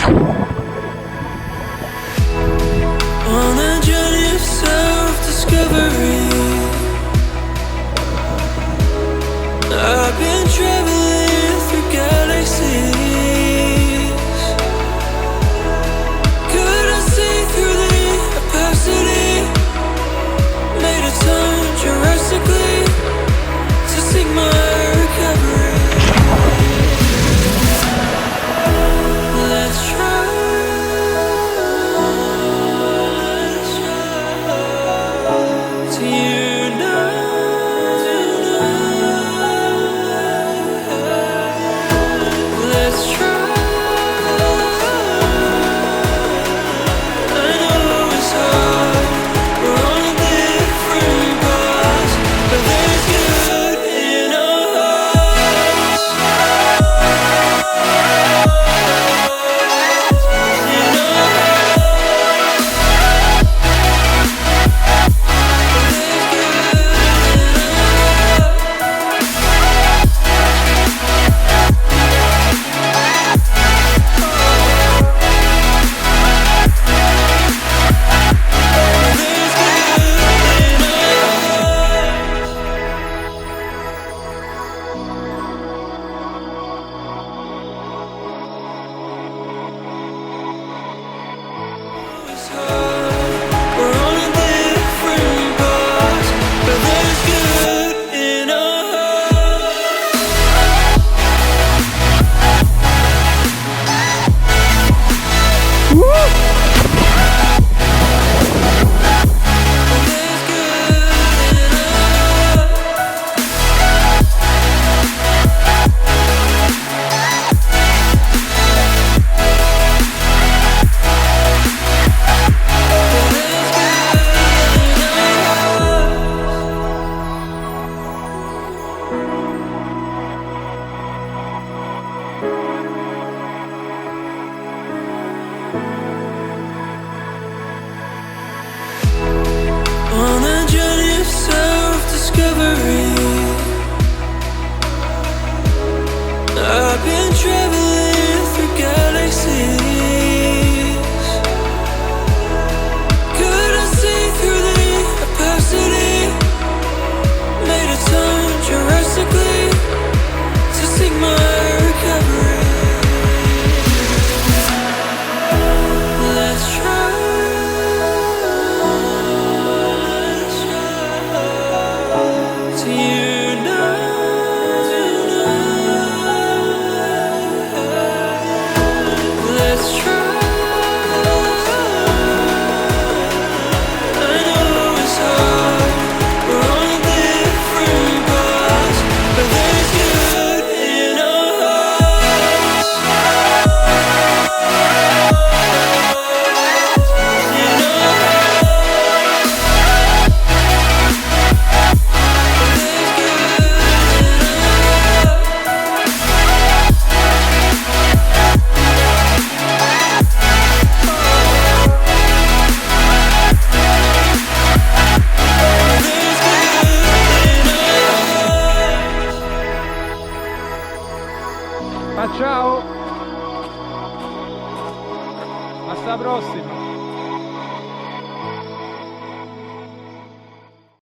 On a journey of self-discovery, I've been traveling through galaxies. Couldn't see through the opacity, made a turn drastically to seek my recovery. Let's try to unite. Let's try. I know it's hard. We're on different paths, but there's good in our hearts. In our hearts. There's good in our It's hard. We're on different paths, but there's good in our hearts. There's good in our On a journey of self-discovery, I've been traveling through galaxies. Couldn't see through the opacity, made a turn drastically to seek my recovery. Let's try to unite. Let's try. I know it's hard. We're on different paths, but there's good in our hearts. In our hearts. There's good in our Ma ciao! Alla prossima!